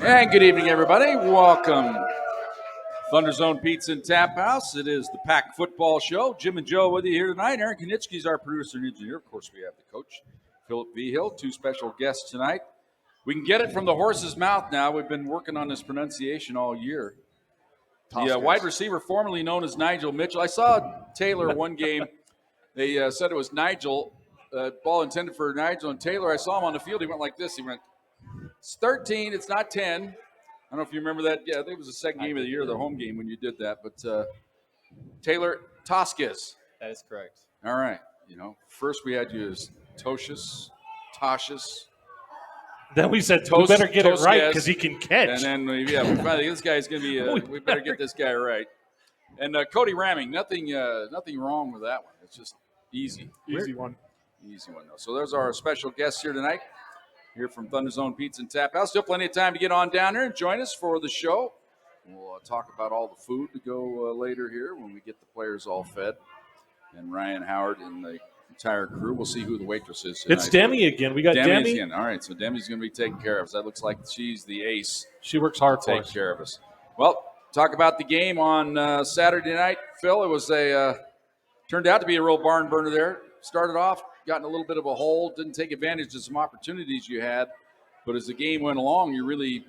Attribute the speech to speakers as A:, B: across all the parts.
A: And good evening, everybody. Welcome, ThunderZone Pizza and Tap House. It is the Pack Football Show. Jim and Joe with you here tonight. Aaron Kinnischtzke is our producer and engineer. Of course, we have the coach, Philip Vigil, two special guests tonight. We can get it from the horse's mouth now. We've been working on this pronunciation all year. The wide receiver formerly known as Nigel Mitchell. I saw Taylor one game. They said it was Nigel. Ball intended for Nigel and Taylor. I saw him on the field. He went like this. He went, it's 13. It's not 10. I don't know if you remember that. Yeah, I think it was the second game of the year, the home game when you did that. But Taylor Tosches.
B: That is correct.
A: All right. First we had you as Tosches.
C: Then we said, we better get it right because he can catch.
A: And then, we finally, this guy's going to be, we better get this guy right. And Cody ramming, nothing wrong with that one. It's just easy.
C: Easy one.
A: Easy one, though. So there's our special guests here tonight, here from ThunderZone Pizza and Tap House. Still plenty of time to get on down there and join us for the show. We'll talk about all the food to go later here when we get the players all fed. And Ryan Howard and the entire crew. We'll see who the waitress is tonight.
C: It's Demi again. We got Demi.
A: Again. All right, so Demi's going to be taking care of us. That looks like she's the ace.
C: She works hard
A: to
C: for
A: take care of us. Well, talk about the game on Saturday night. Phil, it was turned out to be a real barn burner there. Started off, got in a little bit of a hole, didn't take advantage of some opportunities you had. But as the game went along, you really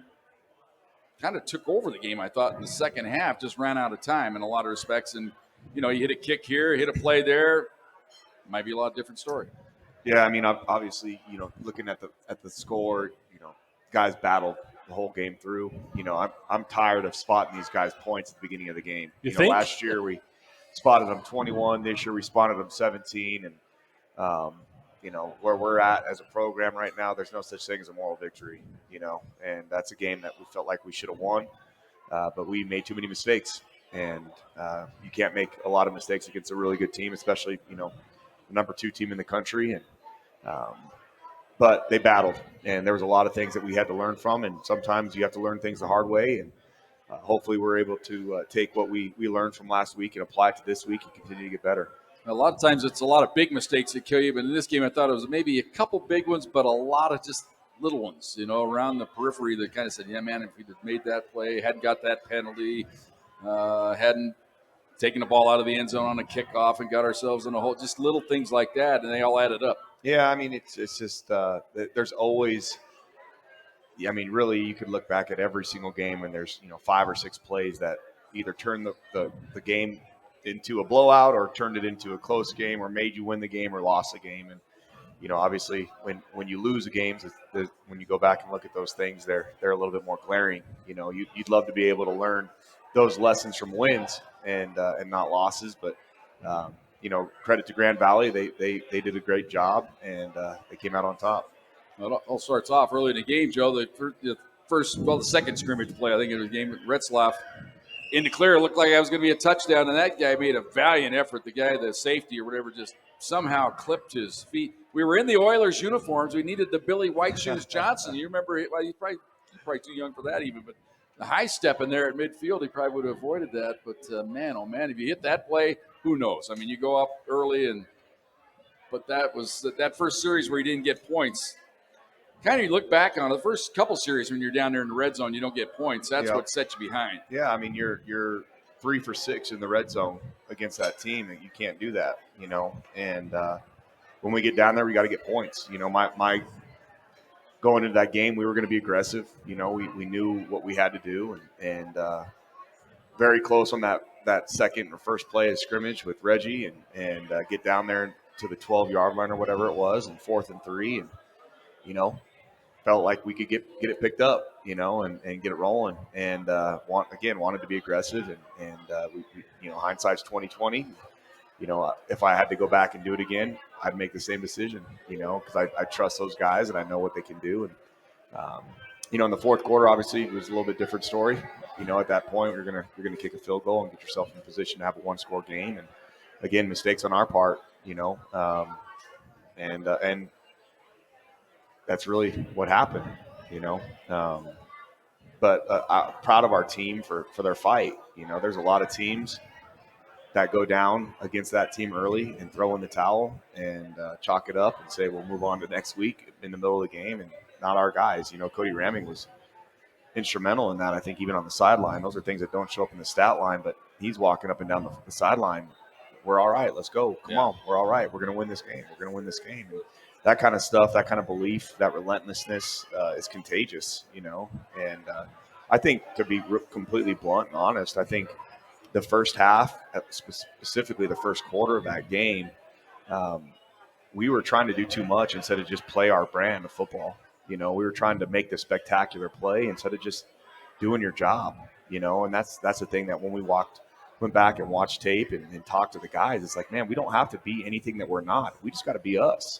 A: kind of took over the game, I thought, in the second half. Just ran out of time in a lot of respects. And, you hit a kick here, hit a play there. Might be a lot different story.
D: Yeah, I mean, obviously, looking at the score, guys battled the whole game through. I'm tired of spotting these guys' points at the beginning of the game.
C: You think?
D: Last year we spotted them 21. This year we spotted them 17. And, where we're at as a program right now, there's no such thing as a moral victory, and that's a game that we felt like we should have won, but we made too many mistakes. And you can't make a lot of mistakes against a really good team, especially, the number 2 team in the country. And but they battled, and there was a lot of things that we had to learn from. And sometimes you have to learn things the hard way. And hopefully we're able to take what we learned from last week and apply it to this week and continue to get better.
A: A lot of times it's a lot of big mistakes that kill you. But in this game, I thought it was maybe a couple big ones, but a lot of just little ones, around the periphery that kind of said, yeah, man, if we'd have made that play, hadn't got that penalty, hadn't taken the ball out of the end zone on a kickoff and got ourselves in a hole, just little things like that, and they all added up.
D: Yeah, I mean, it's just there's always – really you could look back at every single game and there's, 5 or 6 plays that either turned the game into a blowout or turned it into a close game or made you win the game or lost the game. And, obviously when you lose the games, when you go back and look at those things, they're a little bit more glaring. You'd love to be able to learn those lessons from wins and not losses. But, credit to Grand Valley. They did a great job, and they came out on top.
A: Well, it all starts off early in the game, Joe. The second scrimmage play, I think it was a game with Retzlaff. In the clear, it looked like that was going to be a touchdown, and that guy made a valiant effort. The guy, the safety or whatever, just somehow clipped his feet. We were in the Oilers uniforms. We needed the Billy White Shoes Johnson. You remember, well, you're probably too young for that even, but the high step in there at midfield, he probably would have avoided that. But, man, oh, man, if you hit that play, who knows? I mean, you go up early, but that was that first series where you didn't get points. Kind of you look back on it, the first couple series when you're down there in the red zone, you don't get points. That's what set you behind.
D: Yeah, I mean, you're 3 for 6 in the red zone against that team, and you can't do that, And when we get down there, we got to get points. My going into that game, we were going to be aggressive. We knew what we had to do, and very close on that second or first play of scrimmage with Reggie, and get down there to the 12-yard line or whatever it was, and 4th and 3, and felt like we could get it picked up, and get it rolling, and wanted to be aggressive, and we hindsight's 20/20. If I had to go back and do it again, I'd make the same decision, because I trust those guys and I know what they can do. And in the fourth quarter, obviously it was a little bit different story. At that point, you're gonna kick a field goal and get yourself in a position to have a 1-score game, and again, mistakes on our part, and that's really what happened, But I'm proud of our team for their fight. There's a lot of teams that go down against that team early and throw in the towel and chalk it up and say, we'll move on to next week in the middle of the game, and not our guys. Cody Ramming was instrumental in that. I think even on the sideline, those are things that don't show up in the stat line, but he's walking up and down the sideline. We're all right. Let's go. Come on. We're all right. We're going to win this game. We're going to win this game. And that kind of stuff, that kind of belief, that relentlessness is contagious, And I think, to be completely blunt and honest, I think the first half, specifically the first quarter of that game, we were trying to do too much instead of just play our brand of football. We were trying to make the spectacular play instead of just doing your job, and that's the thing that when we went back and watched tape and talked to the guys, it's like, man, we don't have to be anything that we're not. We just got to be us.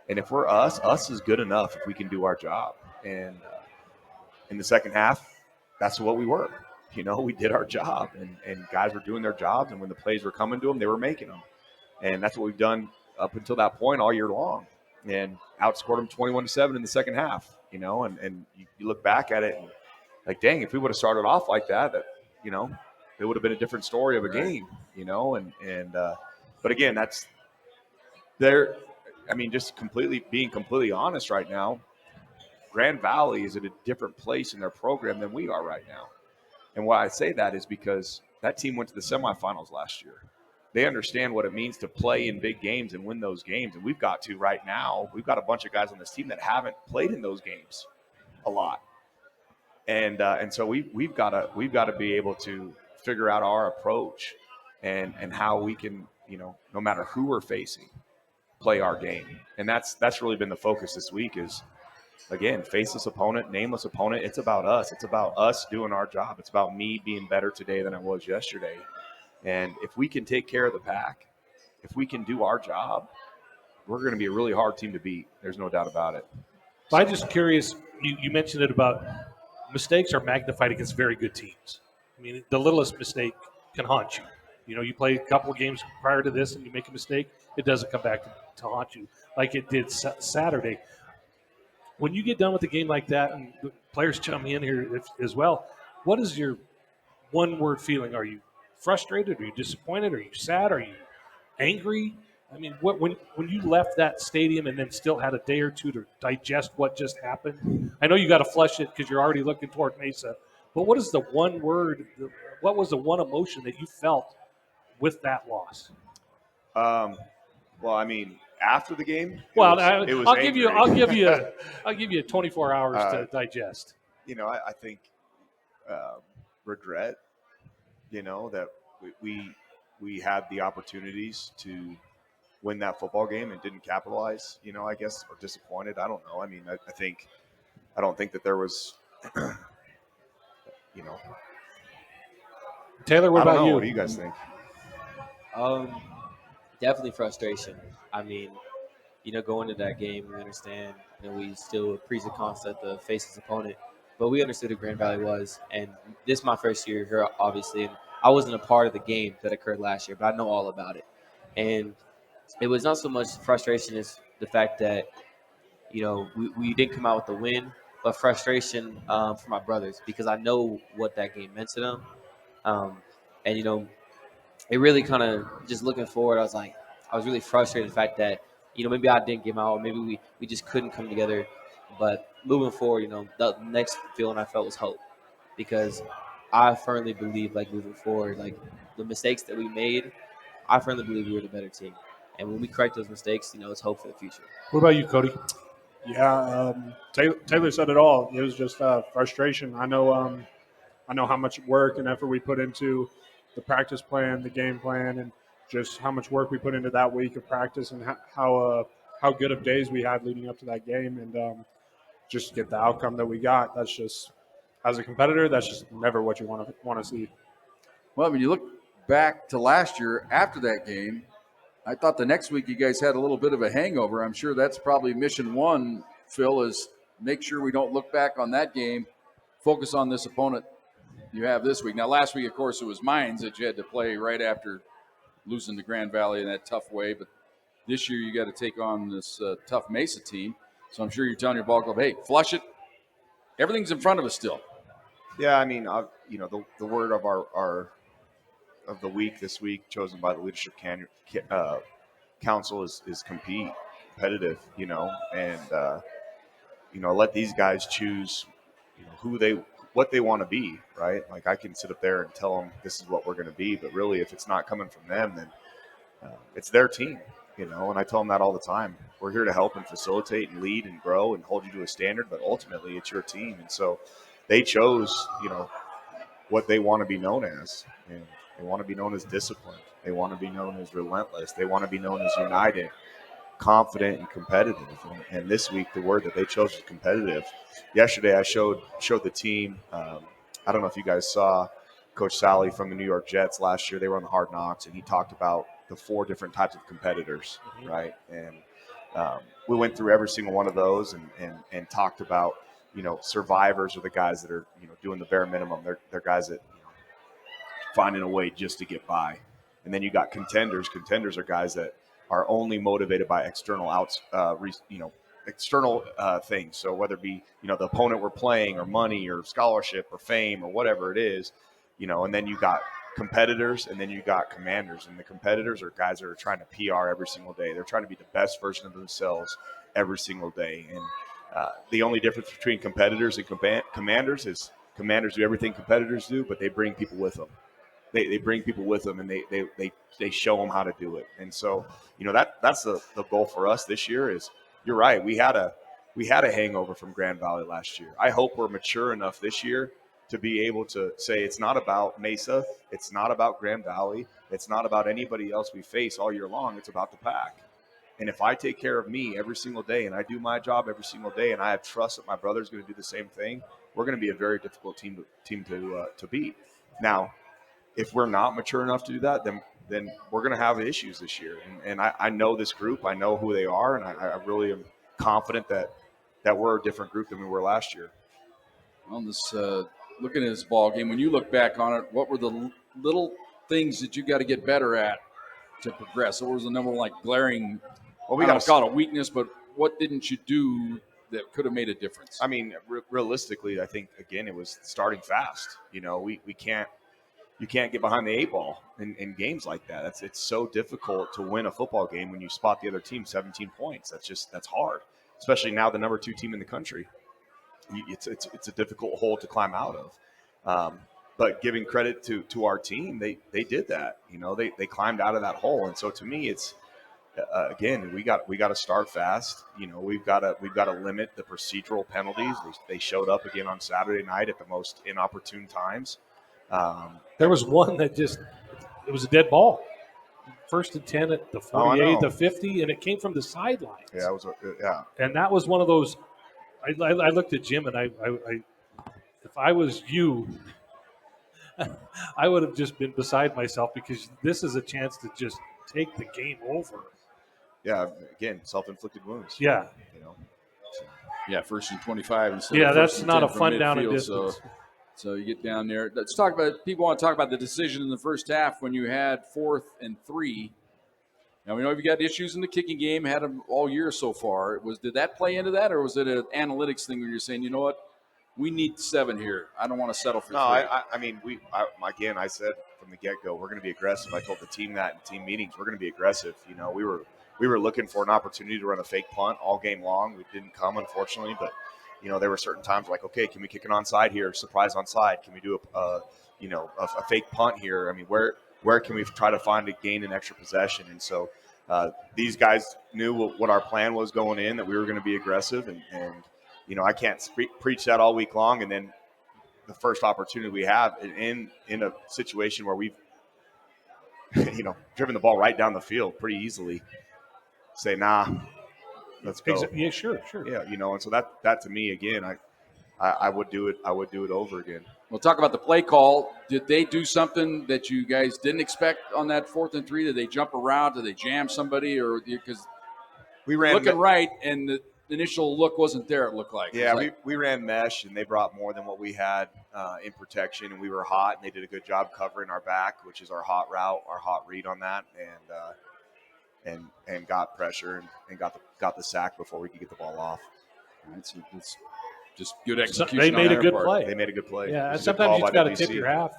D: And if we're us is good enough if we can do our job. And in the second half, that's what we were. We did our job, and guys were doing their jobs, and when the plays were coming to them, they were making them. And that's what we've done up until that point all year long, and outscored them 21-7 in the second half, and you look back at it and like, dang, if we would have started off like that, it would have been a different story of a game, but again, that's there. I mean, just being completely honest right now, Grand Valley is at a different place in their program than we are right now. And why I say that is because that team went to the semifinals last year. They understand what it means to play in big games and win those games. And we've got to right now. We've got a bunch of guys on this team that haven't played in those games a lot. And so we've got to be able to figure out our approach and how we can, no matter who we're facing, play our game. And that's really been the focus this week is, again, faceless opponent, nameless opponent. It's about us. It's about us doing our job. It's about me being better today than I was yesterday. And if we can take care of the pack, if we can do our job, we're going to be a really hard team to beat. There's no doubt about it.
C: So, I'm just curious, you mentioned it about mistakes are magnified against very good teams. I mean, the littlest mistake can haunt you. You play a couple of games prior to this and you make a mistake, it doesn't come back to haunt you like it did Saturday. When you get done with a game like that, and the players chime in here as well, what is your one-word feeling? Are you frustrated? Are you disappointed? Are you sad? Are you angry? I mean, when you left that stadium and then still had a day or two to digest what just happened, I know you got to flush it because you're already looking toward Mesa, but what is the one word, what was the one emotion that you felt with that loss?
D: Well, I mean, after the game,
C: I'll give you 24 hours to digest.
D: I think regret. That we had the opportunities to win that football game and didn't capitalize. I guess, or disappointed. I don't know. I mean, I don't think that there was.
C: Taylor, what about you?
D: What do you guys think?
B: Definitely frustration. I mean, going into that game, we understand, we still appreciate the concept of faceless opponent, but we understood who Grand Valley was. And this is my first year here, obviously, and I wasn't a part of the game that occurred last year, but I know all about it. And it was not so much frustration as the fact that, we didn't come out with the win, but frustration for my brothers because I know what that game meant to them. And, it really kind of just looking forward, I was really frustrated the fact that, maybe I didn't get my all, maybe we just couldn't come together. But moving forward, the next feeling I felt was hope because I firmly believe, moving forward, the mistakes that we made, I firmly believe we were the better team. And when we correct those mistakes, it's hope for the future.
C: What about you, Cody?
E: Yeah, Taylor said it all. It was just frustration. I know how much work and effort we put into the practice plan, the game plan, and just how much work we put into that week of practice and how good of days we had leading up to that game, and just get the outcome that we got. That's just, as a competitor, that's just never what you want to see.
A: Well, when you look back to last year after that game, I thought the next week you guys had a little bit of a hangover. I'm sure that's probably mission one, Phil, is make sure we don't look back on that game, focus on this opponent you have this week. Now, last week, of course, it was Mines that you had to play right after losing to Grand Valley in that tough way. But this year you got to take on this tough Mesa team. So I'm sure you're telling your ball club, hey, flush it. Everything's in front of us still.
D: Yeah, I mean, the word of our of the week this week, chosen by the leadership council, is competitive. And let these guys choose, who what they want to be, right? Like I can sit up there and tell them this is what we're going to be, but really, if it's not coming from them, then it's their team, And I tell them that all the time. We're here to help and facilitate and lead and grow and hold you to a standard, but ultimately, it's your team. And so, they chose, what they want to be known as, and they want to be known as disciplined. They want to be known as relentless. They want to be known as united, confident, and competitive. And this week, the word that they chose was competitive. Yesterday, I showed the team. I don't know if you guys saw Coach Sally from the New York Jets last year. They were on the Hard Knocks, and he talked about the 4 different types of competitors, right? And we went through every single one of those and talked about, survivors are the guys that are, doing the bare minimum. They're guys that, finding a way just to get by. And then you got contenders. Contenders are guys that are only motivated by external external things. So whether it be, the opponent we're playing or money or scholarship or fame or whatever it is, and then you got competitors and then you got commanders. And the competitors are guys that are trying to PR every single day. They're trying to be the best version of themselves every single day. And the only difference between competitors and commanders is commanders do everything competitors do, but they bring people with them. They bring people with them, and they show them how to do it. And so, that's the goal for us this year. Is you're right. We had a hangover from Grand Valley last year. I hope we're mature enough this year to be able to say it's not about Mesa, it's not about Grand Valley, it's not about anybody else we face all year long. It's about the Pack. And if I take care of me every single day, and I do my job every single day, and I have trust that my brother's going to do the same thing, we're going to be a very difficult team to beat. Now, if we're not mature enough to do that, then we're going to have issues this year. And I know this group. I know who they are, and I really am confident that we're a different group than we were last year.
A: On this, looking at this ball game, when you look back on it, what were the little things that you got to get better at to progress? What was the number one, glaring?
D: Well,
A: we got to call it a weakness, but what didn't you do that could have made a difference?
D: I mean, realistically, I think again it was starting fast. You can't get behind the 8 ball in games like that. It's so difficult to win a football game when you spot the other team 17 points. That's hard, especially now the number 2 team in the country. It's a difficult hole to climb out of. But giving credit to our team, they did that. They climbed out of that hole, and so to me, it's again we got to start fast. We've got to limit the procedural penalties. They showed up again on Saturday night at the most inopportune times.
C: There was one that it was a dead ball. 1st and 10 at the 48, the 50, and it came from the sidelines.
D: Yeah,
C: And that was one of those. I looked at Jim, and I if I was you, I would have just been beside myself because this is a chance to just take the game over.
D: Yeah, again, self-inflicted wounds.
C: Yeah.
A: Yeah, 1st and 25 instead
C: of
A: that's
C: not a fun
A: midfield,
C: down and distance.
A: So you get down there. Let's talk about. People want to talk about the decision in the first half when you had 4th and 3. Now we know you've got issues in the kicking game. Had them all year so far. Did that play into that, or was it an analytics thing where you're saying, you know what, we need 7 here. I don't want to settle for 3.
D: I mean, I said from the get-go we're going to be aggressive. I told the team that in team meetings we're going to be aggressive. We were looking for an opportunity to run a fake punt all game long. We didn't come, unfortunately, but there were certain times like, okay, can we kick an onside here? Surprise onside. Can we do a fake punt here? I mean, where can we try to find a gain an extra possession? And so these guys knew what our plan was going in, that we were going to be aggressive. And I can't preach that all week long. And then the first opportunity we have in a situation where we've, driven the ball right down the field pretty easily, say, nah, let's go.
C: Yeah, sure.
D: Yeah, and so that to me, again, I would do it. I would do it over again.
A: We'll talk about the play call. Did they do something that you guys didn't expect on that 4th and 3? Did they jump around? Did they jam somebody? Or because
D: we ran
A: looking right and the initial look wasn't there, it looked like.
D: Yeah, we ran mesh, and they brought more than what we had in protection, and we were hot, and they did a good job covering our back, which is our hot route, our hot read on that, and got pressure and got the sack before we could get the ball off.
A: It's just good execution.
C: They made a good
A: part.
C: play.
D: They made a good play.
C: Yeah, sometimes you just got to tip your hat.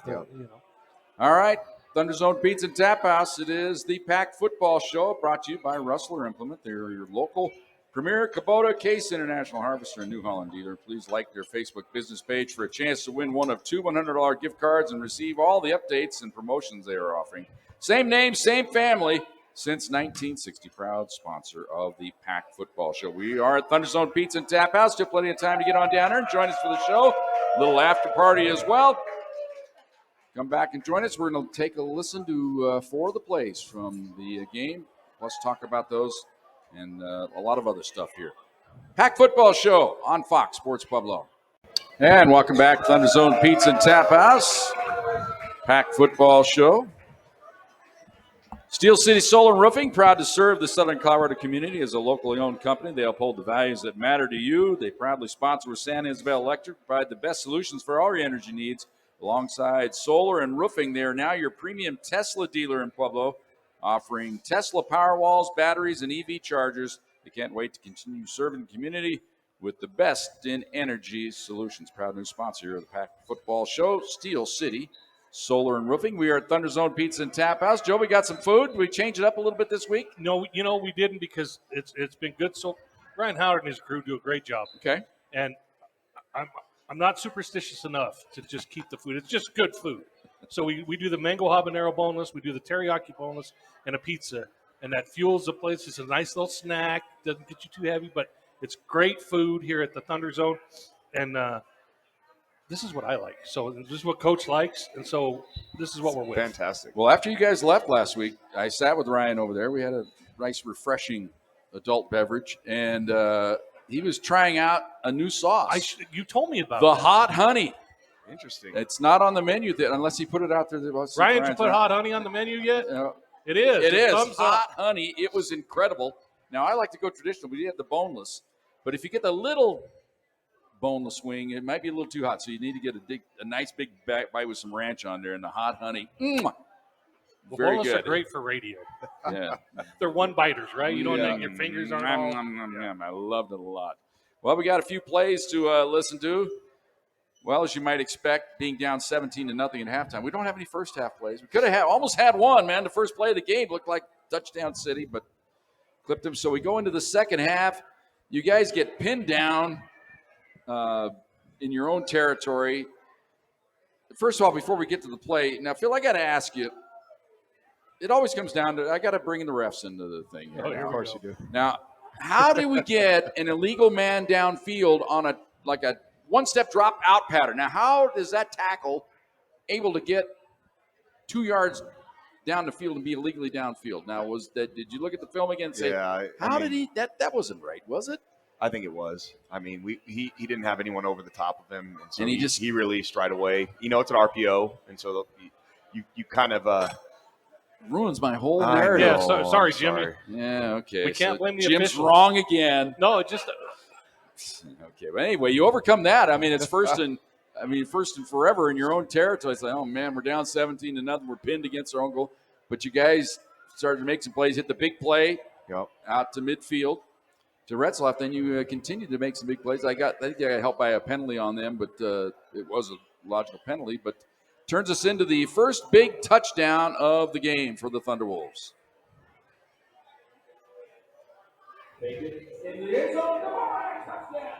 A: All right, ThunderZone Pizza and Tap House. It is the Pack Football Show, brought to you by Rustler Implement. They're your local Premier Kubota Case International Harvester and New Holland dealer. Please like their Facebook business page for a chance to win one of two $100 gift cards and receive all the updates and promotions they are offering. Same name, same family since 1960. Proud sponsor of the Pack Football Show. We are at ThunderZone Pizza and Tap House. Still plenty of time to get on down there and join us for the show. A little after party as well. Come back and join us. We're going to take a listen to 4 of the plays from the game. Plus talk about those and a lot of other stuff here. Pack Football Show on Fox Sports Pueblo. And welcome back to ThunderZone Pizza and Tap House. Pack Football Show. Steel City Solar and Roofing, proud to serve the Southern Colorado community as a locally owned company. They uphold the values that matter to you. They proudly sponsor with San Isabel Electric, provide the best solutions for all your energy needs. Alongside solar and roofing, they are now your premium Tesla dealer in Pueblo, offering Tesla Powerwalls, batteries, and EV chargers. They can't wait to continue serving the community with the best in energy solutions. Proud new sponsor here of the Pack Football Show, Steel City Solar and Roofing. We are at ThunderZone Pizza and Tap House. Joe, we got some food. We changed it up a little bit this week.
C: No, we didn't because it's been good. So Ryan Howard and his crew do a great job.
A: Okay.
C: And I'm not superstitious enough to just keep the food. It's just good food. So we do the mango habanero boneless, we do the teriyaki boneless, and a pizza, and that fuels the place. It's a nice little snack. Doesn't get you too heavy, but it's great food here at the ThunderZone, and this is what I like. So this is what Coach likes, and so this is what we're with.
D: Fantastic.
A: Well, after you guys left last week, I sat with Ryan over there. We had a nice, refreshing adult beverage, and he was trying out a new sauce.
C: You told me about
A: the
C: that.
A: hot honey.
D: Interesting.
A: It's not on the menu unless he put it out there.
C: Ryan, did you put hot honey on the menu yet? It is.
A: It is
C: Thumbs
A: hot
C: up.
A: honey. It was incredible. Now I like to go traditional. We had the boneless, but if you get the little boneless wing, it might be a little too hot. So you need to get a nice big bite with some ranch on there and the hot honey.
C: Well,
A: very
C: boneless
A: good.
C: are great for radio.
A: Yeah,
C: They're one biters, right? You don't think your fingers aren't all.
A: I loved it a lot. Well, we got a few plays to listen to. Well, as you might expect, being down 17-0 at halftime, we don't have any first half plays. We could have almost had one, man. The first play of the game looked like touchdown city, but clipped him. So we go into the second half. You guys get pinned down in your own territory. First of all, before we get to the play, now, Phil, I got to ask you, it always comes down to I got to bring the refs into the thing here.
D: Of course you do.
A: Now, how do we get an illegal man downfield on a one-step drop out pattern? Now, how is that tackle able to get 2 yards down the field and be illegally downfield? Now, did you look at the film again and say, did he? That wasn't right, was it?
D: I think it was. I mean, he didn't have anyone over the top of him, and so
A: And
D: he released right away. It's an RPO, and so you kind of
A: ruins my whole narrative.
C: Yeah, sorry, Jimmy.
A: Yeah, okay.
C: We can't blame the
A: Jim's
C: officials.
A: wrong again.
C: No, it just
A: Okay, but anyway, you overcome that. I mean, it's first and forever in your own territory. It's like, oh man, we're down 17-0. We're pinned against our own goal. But you guys started to make some plays, hit the big play out to midfield to Retzlaff. Then you continued to make some big plays. I think I got helped by a penalty on them, but it was a logical penalty. But turns us into the first big touchdown of the game for the Thunderwolves.
F: In the end zone, touchdown.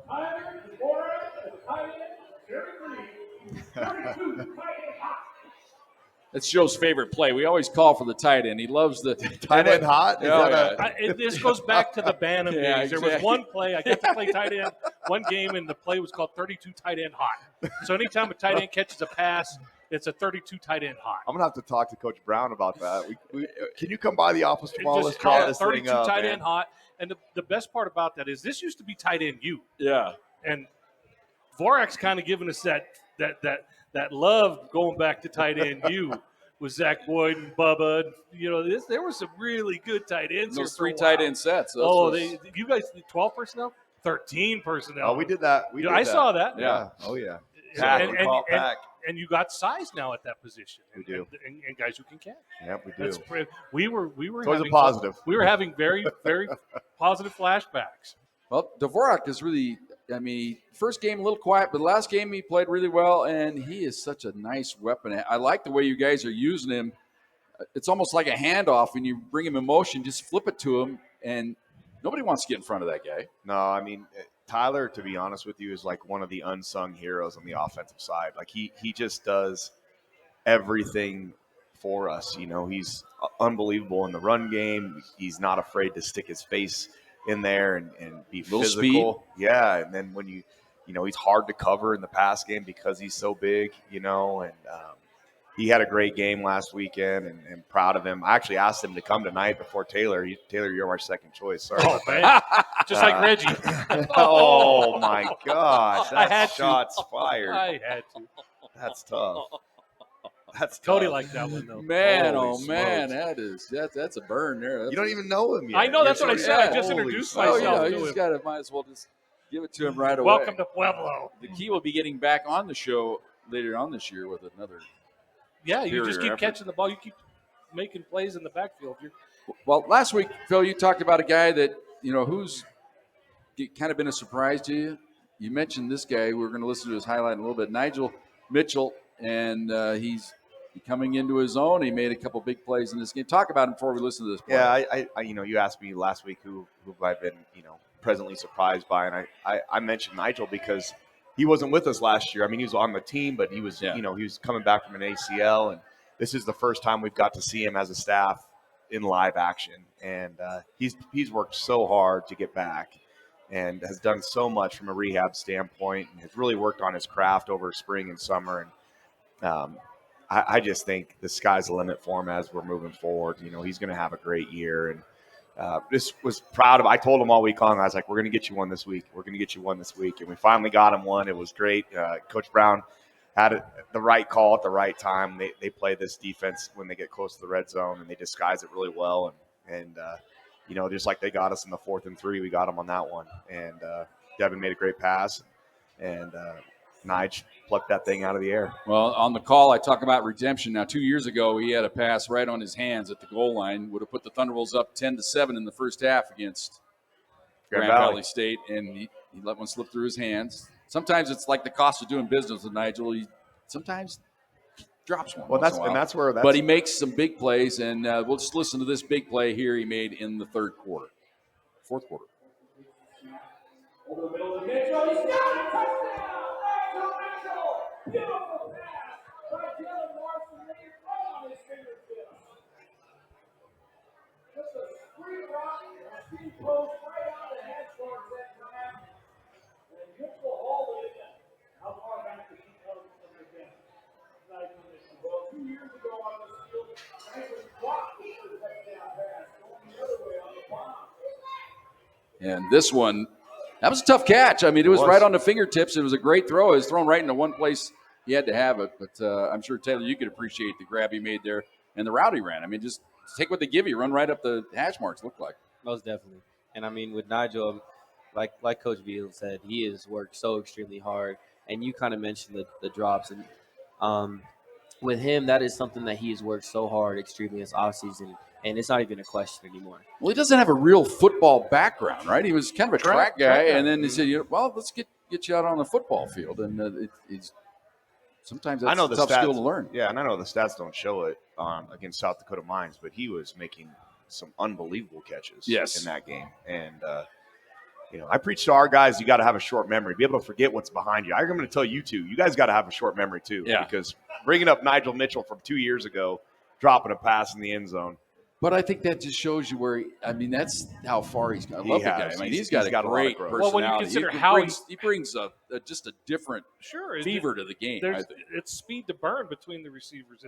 F: Tyler, Deborah, the tight end, Cervi, 32, tight end hot.
A: That's Joe's favorite play. We always call for the tight end. He loves the
D: tight end hot.
C: this goes back to the Bantam days.
A: Yeah,
C: There
A: exactly.
C: was one play. I got to play tight end one game, and the play was called 32 tight end hot. So anytime a tight end catches a pass, it's a 32 tight end hot.
D: I'm gonna have to talk to Coach Brown about that. Can you come by the office tomorrow?
C: Just call it 32 tight end hot. And the best part about that is this used to be tight end U.
A: Yeah.
C: And Vorak's kind of giving us that love going back to tight end U with Zach Boyd and Bubba. There were some really good tight ends.
A: Those
C: here for
A: 3
C: a
A: tight
C: while.
A: end sets.
C: You guys 12 personnel, 13 personnel.
D: Oh, we did that.
C: I saw that.
A: Yeah.
D: Oh yeah.
C: And you got size now at that position.
D: We do.
C: And guys who can catch.
D: Yep, we do.
C: We were
D: It's always a positive.
C: We were having very, very positive flashbacks.
A: Well, Dvorak is really, first game a little quiet, but the last game he played really well, and he is such a nice weapon. I like the way you guys are using him. it's almost like a handoff, and you bring him in motion, just flip it to him, and nobody wants to get in front of that guy.
D: No, I mean Tyler, to be honest with you, is like one of the unsung heroes on the offensive side. Like he just does everything for us. You know, he's unbelievable in the run game. He's not afraid to stick his face in there and be
A: Little
D: physical. Yeah, and then when you know, he's hard to cover in the pass game because he's so big. You know, and he had a great game last weekend, and proud of him. I actually asked him to come tonight before Taylor. Taylor, you're our second choice. Sorry.
C: Oh, man. Just like Reggie.
D: Oh my gosh,
C: I had
D: that's
C: to.
D: shots fired.
C: I had to.
D: That's tough. That's
C: Cody
D: tough.
C: liked that one, though.
A: Man,
D: Holy
A: man,
D: smokes.
A: that's a burn there.
D: You don't even know him yet.
C: I know, that's
D: You're
C: what I
D: sort
C: said.
D: of-
C: I just
D: Holy
C: introduced
D: smokes.
C: myself.
A: you
C: to
A: just
C: him.
A: got to might as well just give it to him right away.
C: Welcome to Pueblo.
A: The key will be getting back on the show later on this year with another.
C: Yeah, you just
A: superior
C: keep
A: effort.
C: catching the ball. You keep making plays in the backfield.
A: Well, last week, Phil, you talked about a guy that, who's kind of been a surprise to you. You mentioned this guy. We're going to listen to his highlight in a little bit. Nigel Mitchell, and he's coming into his own. He made a couple big plays in this game. Talk about him before we listen to this play.
D: Yeah, I you asked me last week who I've been, presently surprised by, and I mentioned Nigel because he wasn't with us last year. I mean, he was on the team, but he was, he was coming back from an ACL, and this is the first time we've got to see him as a staff in live action, and he's worked so hard to get back, and has done so much from a rehab standpoint, and has really worked on his craft over spring and summer, and I just think the sky's the limit for him as we're moving forward. He's going to have a great year, and this was proud of. I told him all week long, I was like, "We're going to get you one this week. We're going to get you one this week," and we finally got him one. It was great. Coach Brown had the right call at the right time. They play this defense when they get close to the red zone, and they disguise it really well. And just like they got us in the 4th and 3, we got them on that one. And Devin made a great pass, and Nige plucked that thing out of the air.
A: Well, on the call, I talk about redemption. Now, 2 years ago, he had a pass right on his hands at the goal line. Would have put the Thunderbolts up 10-7 in the first half against Grand Valley State, and he let one slip through his hands. Sometimes it's like the cost of doing business with Nigel. He sometimes drops one.
D: Well, that's where.
A: But he makes some big plays, and we'll just listen to this big play here he made in the fourth quarter.
F: Over the middle of Mitchell. He's got it. Touchdown. Nigel Mitchell. Beautiful pass by Dylan Morrison. Laid right on his fingertips. Just a screen rock, a speed post right on the head towards that grab. And Mitchell hauled it in. How far back does he come from the bench? Nigel Mitchell. Well, 2 years ago on this field, Nigel blocked the touchdown pass going the other way on the bomb.
A: And this one, that was a tough catch. I mean, it was right on the fingertips. It was a great throw. It was thrown right into one place he had to have it. But I'm sure, Taylor, you could appreciate the grab he made there and the route he ran. I mean, just take what they give you, run right up the hash marks, look like.
B: Most definitely. And I mean, with Nigel, like Coach Vigil said, he has worked so extremely hard. And you kind of mentioned the drops. And with him, that is something that he has worked so hard extremely this offseason. And it's not even a question anymore.
A: Well, he doesn't have a real football background, right? He was kind of a track guy, and then he said, well, let's get you out on the football field. And sometimes that's a tough skill to learn.
D: Yeah, and I know the stats don't show it against South Dakota Mines, but he was making some unbelievable catches in that game. And, I preach to our guys, you got to have a short memory, be able to forget what's behind you. I'm going to tell you, too, you guys got to have a short memory, too.
A: Yeah.
D: Because bringing up Nigel Mitchell from 2 years ago, dropping a pass in the end zone.
A: But I think that just shows you where that's how far he's gone. I love the guy. I mean, he's got a great personality.
C: Well, when you consider
A: he brings just a different fever to the game.
C: It's speed to burn between the receivers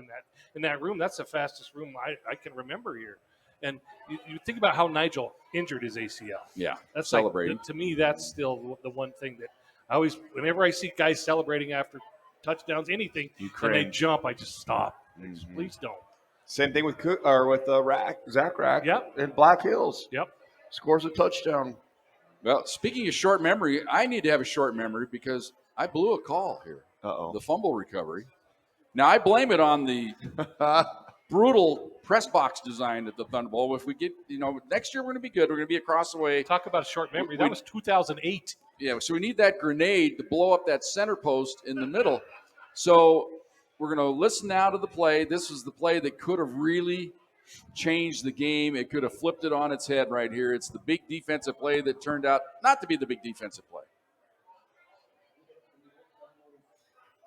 C: in that room. That's the fastest room I can remember here. And you think about how Nigel injured his ACL.
A: Yeah,
C: that's
A: celebrating.
C: To me, that's still the one thing that I always, whenever I see guys celebrating after touchdowns, anything, and they jump, I just stop. Please don't.
D: Same thing with Zach Rack.
C: Yep.
D: In Black Hills.
C: Yep.
D: Scores a touchdown.
A: Well, speaking of short memory, I need to have a short memory because I blew a call here.
D: Uh-oh.
A: The fumble recovery. Now, I blame it on the brutal press box design at the Thunderbolt. If we get, next year we're going to be good. We're going to be across the way.
C: Talk about a short memory. That was 2008.
A: Yeah, so we need that grenade to blow up that center post in the middle. So we're going to listen now to the play. This was the play that could have really changed the game. It could have flipped it on its head right here. It's the big defensive play that turned out not to be the big defensive play.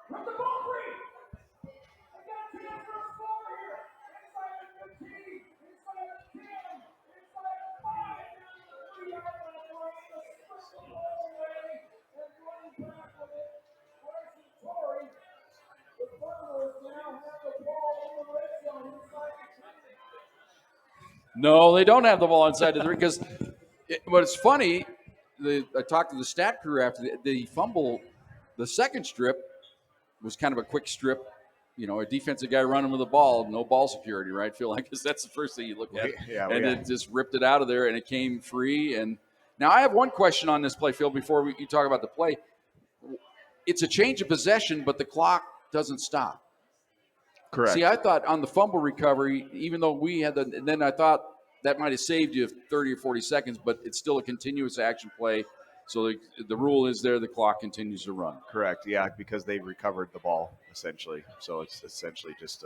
F: With the ball free. I got a chance for a score here. Inside the 15, inside the 10, inside the 5, down to the 3-yard line. We're able to split the ball away and running back with it. Carson Torrey. The Buffaloes now have the ball in the red zone inside the 10.
A: No, they don't have the ball inside the 3 because what's funny, I talked to the stat crew after the fumble, the second strip was kind of a quick strip. A defensive guy running with the ball, no ball security, right? Feel like because that's the first thing you look at. And it just ripped it out of there, and it came free. And now I have one question on this play, Phil, before you talk about the play. It's a change of possession, but the clock doesn't stop.
D: Correct.
A: See, I thought on the fumble recovery, even though we had and then I thought that might have saved you 30 or 40 seconds, but it's still a continuous action play. So the rule is there, the clock continues to run.
D: Correct. Yeah, because they recovered the ball essentially. So it's essentially just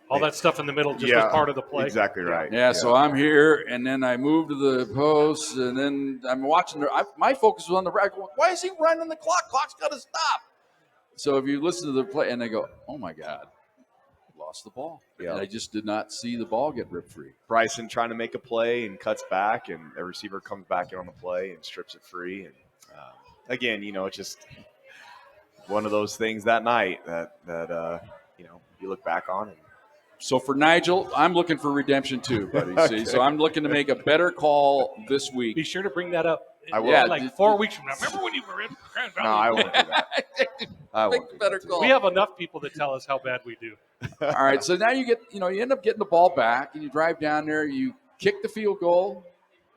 C: All that stuff in the middle just was part of the play.
D: Exactly right.
A: Yeah, so I'm here, and then I move to the post, and then I'm watching. My focus was on the right. Why is he running the clock? Clock's got to stop. So if you listen to the play, and they go, oh, my God, lost the ball.
D: Yeah.
A: And I just did not see the ball get ripped free.
D: Bryson trying to make a play and cuts back, and a receiver comes back in on the play and strips it free. And again, it's just one of those things that night that you look back on. And
A: So for Nigel, I'm looking for redemption too, buddy.
D: Okay.
A: See, so I'm looking to make a better call this week.
C: Be sure to bring that up.
D: I will.
A: Yeah,
C: Like 4 weeks from now. Remember when you were in Grand Valley?
D: no, I won't do that. I
A: Make
D: won't do
A: better
D: that.
A: call.
C: We have enough people that tell us how bad we do.
A: All right, so now you end up getting the ball back, and you drive down there. You kick the field goal.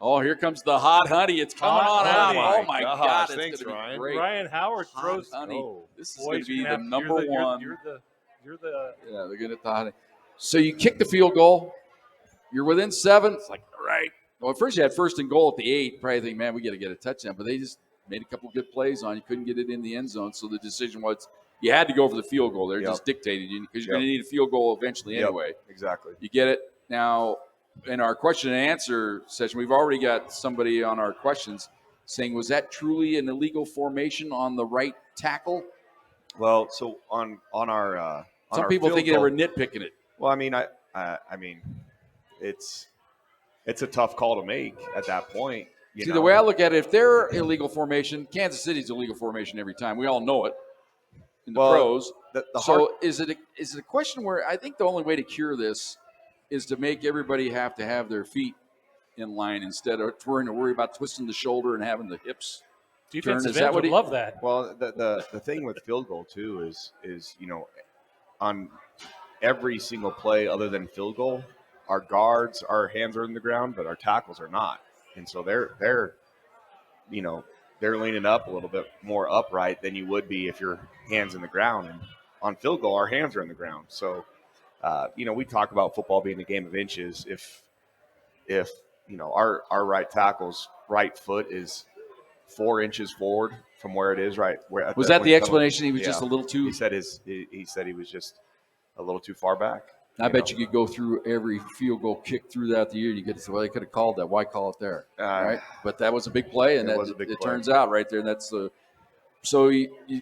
A: Oh, here comes the hot honey. It's coming
C: Hot
A: on out.
C: honey.
A: Oh, my
D: Gosh,
A: God. It's
D: thanks,
A: going to be
D: Ryan.
A: great.
C: Ryan Howard
A: Hot
C: throws.
A: honey.
C: Oh,
A: This is going
C: boys,
A: to be
C: you're
A: the
C: gonna have-
A: number
C: you're
A: one.
C: You're the.
A: Yeah, they're going to hit the honey. So you kick the field goal. You're within 7. It's like, all right. Well, at first you had first and goal at the 8. Probably think, man, we got to get a touchdown. But they just made a couple good plays on. You couldn't get it in the end zone. So the decision was you had to go for the field goal. They're just dictated you because you're going to need a field goal eventually anyway.
D: Exactly.
A: You get it? Now, in our question and answer session, we've already got somebody on our questions saying, was that truly an illegal formation on the right tackle?
D: Well, so on our
A: Some people think they were nitpicking it.
D: Well, I mean, it's a tough call to make at that point.
A: See, the way I look at it, if they're illegal formation, Kansas City's illegal formation every time. We all know it in the pros. Is it a question where I think the only way to cure this is to make everybody have to have their feet in line instead of trying to worry about twisting the shoulder and having the hips.
C: Defensive ends would love that.
D: Well, the thing with field goal too is on every single play other than field goal, our guards, our hands are in the ground, but our tackles are not, and so they're leaning up a little bit more upright than you would be if your hands in the ground. And on field goal, our hands are in the ground. So, we talk about football being a game of inches. If our right tackle's right foot is 4 inches forward from where it is, right?
A: Was that the explanation? He was just a little too.
D: He said he was just a little too far back.
A: I bet you could go through every field goal kick throughout the year. You get to say, well, they could have called that. Why call it there? Right? But that was a big play, and it turns out right there. That's the so you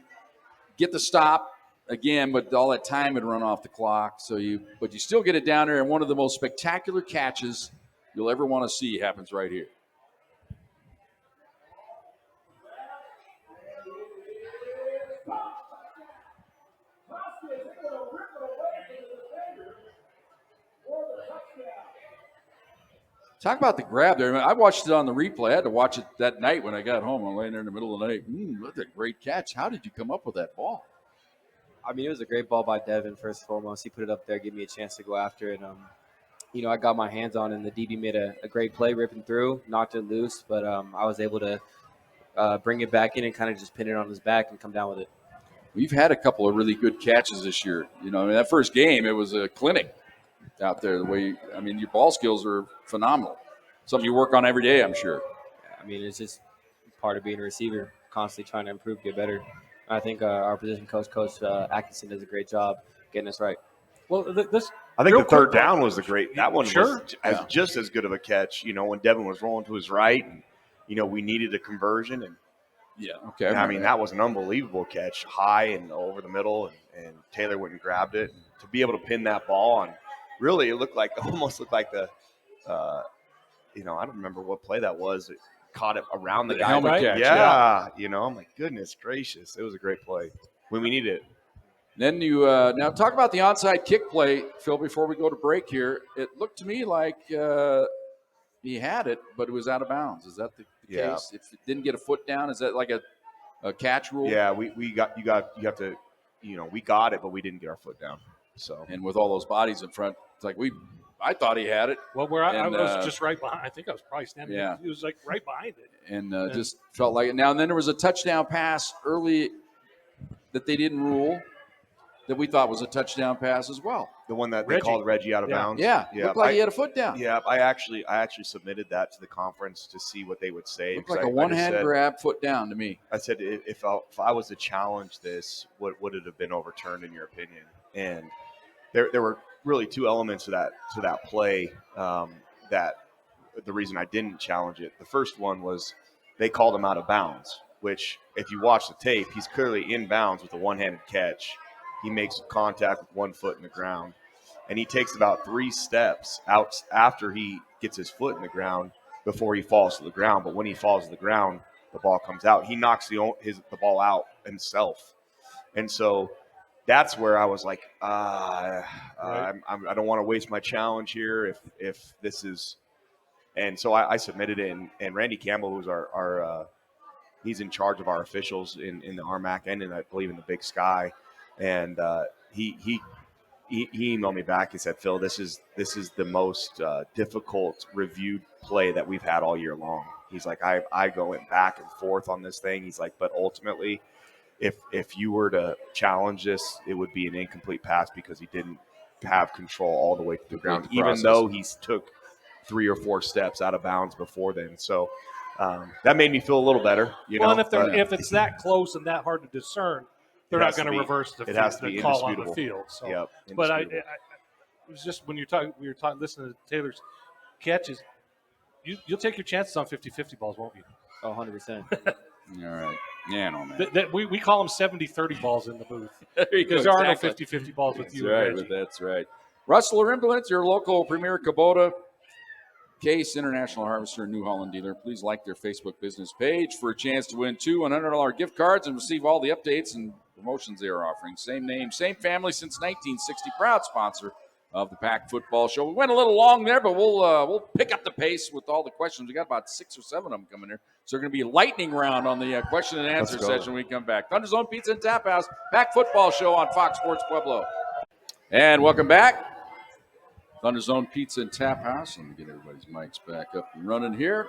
A: get the stop again, but all that time had run off the clock. But you still get it down there, and one of the most spectacular catches you'll ever want to see happens right here. Talk about the grab there. I watched it on the replay. I had to watch it that night when I got home. I'm laying there in the middle of the night. What a great catch. How did you come up with that ball?
B: I mean, it was a great ball by Devin, first and foremost. He put it up there, gave me a chance to go after it. I got my hands on it, and the DB made a great play ripping through, knocked it loose, but I was able to bring it back in and kind of just pin it on his back and come down with it.
A: We've had a couple of really good catches this year. That first game, it was a clinic out there. Your ball skills are phenomenal. Something you work on every day, I'm sure.
B: I mean, it's just part of being a receiver, constantly trying to improve, get better. I think our position coach, Coach Atkinson, does a great job getting us right.
C: Well, this
D: I think
C: real
D: the third
C: quick,
D: down was the great. That one
C: Sure.
D: was just as good of a catch. When Devin was rolling to his right, and we needed a conversion, and
A: Yeah. Okay.
D: I mean that was an unbelievable catch, high and over the middle, and Taylor went and grabbed it. And to be able to pin that ball on, really, it almost looked like the, I don't remember what play that was. It caught it around the
A: The
D: guy.
A: helmet
C: right?
A: catch.
D: Yeah, I'm like, goodness gracious, it was a great play when we needed it.
A: Then you now talk about the onside kick play, Phil. Before we go to break here, it looked to me like he had it, but it was out of bounds. Is that the
D: Yeah.
A: case? If it didn't get a foot down, is that like a catch rule?
D: Yeah, you have to, we got it, but we didn't get our foot down. So
A: And with all those bodies in front, it's like I thought he had it,
C: Well, where I
A: And,
C: was just right behind. I think I was probably standing.
A: Yeah.
C: He was like right behind it.
A: and just felt like it. Now and then there was a touchdown pass early that they didn't rule that we thought was a touchdown pass as well.
D: the one that they
C: Reggie.
D: called Reggie out of
C: Yeah.
D: bounds.
A: Yeah, looked like he had a foot down.
D: Yeah, I actually submitted that to the conference to see what they would say.
A: Looked
D: because
A: like a
D: I just
A: one-hand
D: said-
A: grab, foot down to me.
D: I said, if I was to challenge this, would it have been overturned in your opinion? And there were really two elements to that play that the reason I didn't challenge it. The first one was they called him out of bounds, which if you watch the tape, he's clearly in bounds with a one-handed catch. He makes contact with 1 foot in the ground, and he takes about 3 steps out after he gets his foot in the ground before he falls to the ground. But when he falls to the ground, the ball comes out. He knocks the ball out himself. And so that's where I was like, I don't want to waste my challenge here if this is. And so I submitted it, and Randy Campbell, who's our he's in charge of our officials in the RMAC and I believe in the Big Sky, and he emailed me back and said, Phil, this is the most difficult reviewed play that we've had all year long. He's like, I go back and forth on this thing. He's like, but ultimately, if you were to challenge this, it would be an incomplete pass because he didn't have control all the way to the ground, even though he took 3 or 4 steps out of bounds before then. So that made me feel a little better.
C: And if it's that close and that hard to discern, they're not going to reverse the call on the field. So,
D: yep,
C: but it was just when we were listening to Taylor's catches. You'll take your chances on 50-50 balls, won't you?
B: 100%.
A: All right. Yeah, no, man.
C: We call them 70-30 balls in the booth.
A: There you go.
C: Because there are no
A: Exactly.
C: 50-50 balls with
A: That's
C: you
A: right,
C: and Reggie.
A: but that's right. Rustler Implements, your local premier Kubota Case International Harvester and New Holland dealer. Please like their Facebook business page for a chance to win 2 $100 gift cards and receive all the updates and promotions they are offering. Same name, same family since 1960. Proud sponsor of the Pack Football Show. We went a little long there, but we'll pick up the pace with all the questions. We got about 6 or 7 of them coming here. So they're going to be a lightning round on the question and answer session when we come back. ThunderZone Pizza and Tap House, Pack Football Show on Fox Sports Pueblo. And welcome back. ThunderZone Pizza and Tap House. Let me get everybody's mics back up and running here.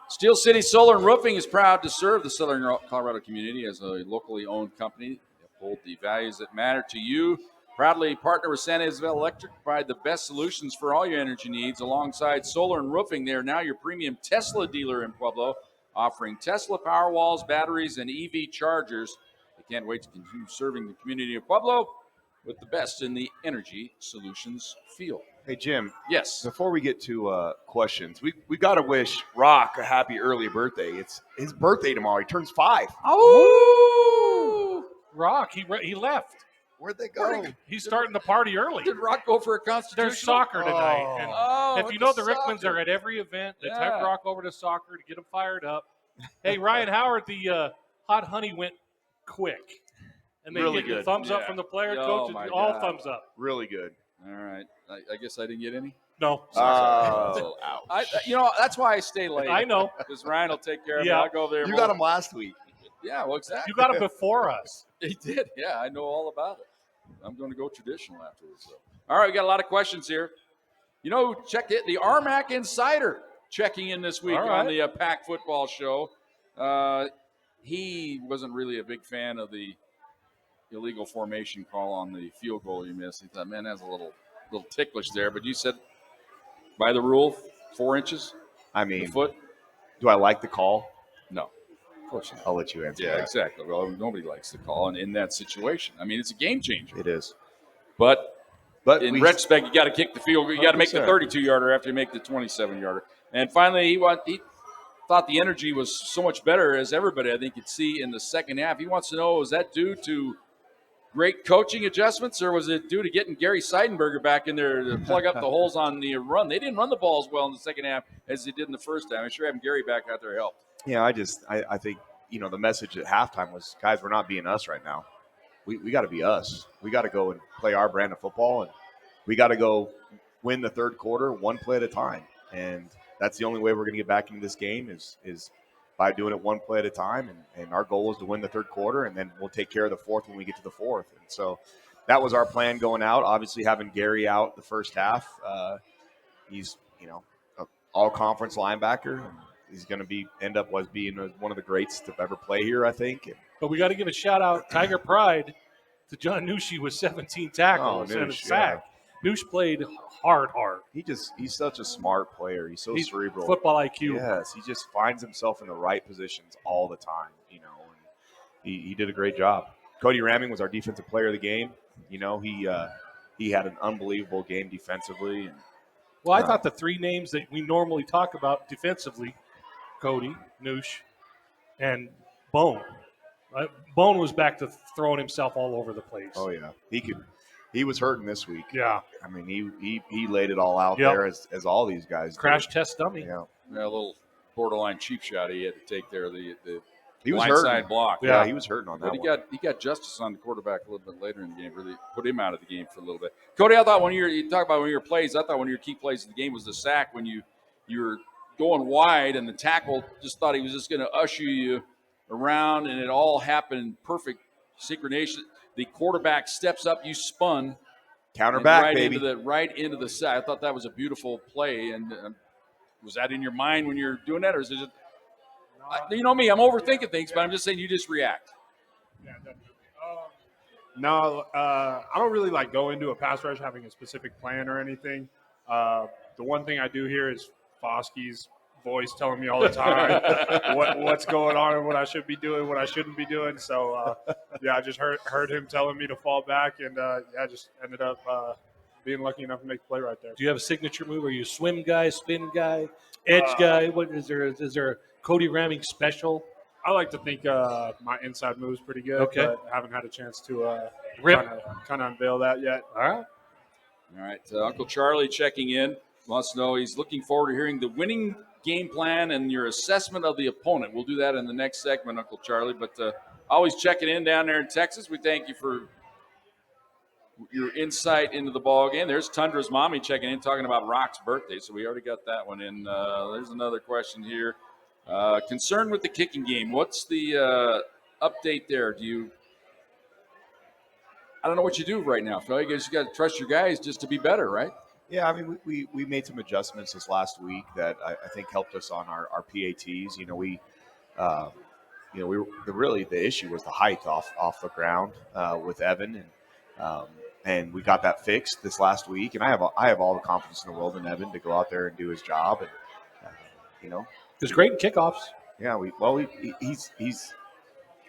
A: Steel City Solar and Roofing is proud to serve the Southern Colorado community as a locally owned company. They uphold the values that matter to you. Proudly partner with San Isabel Electric, provide the best solutions for all your energy needs. Alongside Solar and Roofing, they are now your premium Tesla dealer in Pueblo, offering Tesla Powerwalls, batteries, and EV chargers. They can't wait to continue serving the community of Pueblo with the best in the energy solutions field.
D: Hey, Jim.
A: Yes.
D: Before we get to questions, we got to wish Rock a happy early birthday. It's his birthday tomorrow. He turns 5.
C: Oh, Rock! He left.
D: Where'd they go?
C: He's starting the party early.
A: Did Rock go for a constitutional?
C: There's soccer tonight. And if you know the Rickmans are at every event, they have Rock over to soccer to get them fired up. Hey, Ryan Howard, the hot honey went quick. And they
D: Really
C: get
D: good.
C: thumbs up from the player, coach, all thumbs up.
D: Really good.
A: All right. I guess I didn't get any.
C: No.
D: Oh, ouch.
A: That's why I stay late.
C: I know.
A: Because Ryan will take care of it.
C: Yeah.
A: I'll go there.
D: You got him last week.
A: Yeah, well, exactly.
C: You got it before us.
A: He did. Yeah, I know all about it. I'm going to go traditional afterwards. So. All right, we got a lot of questions here. Check it. The RMAC Insider checking in this week on the Pack Football Show. He wasn't really a big fan of the illegal formation call on the field goal you missed. He thought, man, that's a little ticklish there. But you said by the rule, 4 inches.
D: I mean,
A: foot.
D: do I like the call?
A: No. course not.
D: I'll let you answer
A: Yeah,
D: that.
A: exactly. Well, nobody likes the call in that situation. I mean, it's a game changer.
D: It is.
A: But
D: But
A: in retrospect, you got to kick the field. You got to make the
D: 100%.
A: 32-yarder after you make the 27-yarder. And finally, he thought the energy was so much better, as everybody I think could see in the second half. He wants to know, was that due to great coaching adjustments, or was it due to getting Gary Seidenberger back in there to plug up the holes on the run? They didn't run the ball as well in the second half as they did in the first half. I'm sure having Gary back out there helped.
D: Yeah, I think, the message at halftime was, guys, we're not being us right now. We got to be us. We got to go and play our brand of football, and we got to go win the third quarter one play at a time. And that's the only way we're going to get back into this game is by doing it one play at a time. And our goal is to win the third quarter, and then we'll take care of the fourth when we get to the fourth. And so that was our plan going out. Obviously, having Gary out the first half, he's an all-conference linebacker. And he's going to end up being one of the greats to ever play here, I think.
C: But we got to give a shout out, Tiger Pride, to John Nushi with 17 tackles and a sack. Noosh played hard.
D: He's such a smart player. He's so cerebral.
C: Football IQ.
D: Yes, he just finds himself in the right positions all the time. And he did a great job. Cody Ramming was our defensive player of the game. He had an unbelievable game defensively. And,
C: well, I thought the three names that we normally talk about defensively, Cody, Noosh, and Bone. Bone was back to throwing himself all over the place.
D: Oh yeah, he was hurting this week.
C: Yeah,
D: I mean he laid it all out there as all these guys.
C: Crash
D: did.
C: test dummy.
D: Yeah,
A: a little borderline cheap shot he had to take there. The
D: he was
A: side block.
D: Yeah, he was hurting on that.
A: But he got justice on the quarterback a little bit later in the game. Really put him out of the game for a little bit. Cody, I thought you talk about one of your plays. I thought one of your key plays of the game was the sack when you were going wide and the tackle just thought he was just going to usher you around, and it all happened in perfect synchronization. The quarterback steps up, you spun,
D: counter back, baby,
A: right into the sack. I thought that was a beautiful play. And was that in your mind when you're doing that, or is it just? You know me, I'm overthinking things, but I'm just saying you just react.
E: Yeah, definitely. No, I don't really go into a pass rush having a specific plan or anything. The one thing I do hear is Foskey's voice telling me all the time what's going on and what I should be doing, what I shouldn't be doing. So, I just heard him telling me to fall back, and just ended up being lucky enough to make the play right there.
C: Do you have a signature move? Are you a swim guy, spin guy, edge guy? What is there? Is there a Cody Ramming special?
E: I like to think my inside move's pretty good, but I haven't had a chance to kind of unveil that yet.
C: All
A: right. Uncle Charlie checking in. Wants to know, he's looking forward to hearing the winning game plan and your assessment of the opponent. We'll do that in the next segment, Uncle Charlie. But always checking in down there in Texas. We thank you for your insight into the ball game. There's Tundra's mommy checking in, talking about Rock's birthday. So we already got that one in. There's another question here. Concerned with the kicking game. What's the update there? I don't know what you do right now, Phil. I guess you got to trust your guys just to be better, right?
D: Yeah, I mean, we made some adjustments this last week that I think helped us on our PATs. Really the issue was the height off the ground with Evan, and we got that fixed this last week. And I have all the confidence in the world in Evan to go out there and do his job, and
C: he's great in kickoffs.
D: Yeah,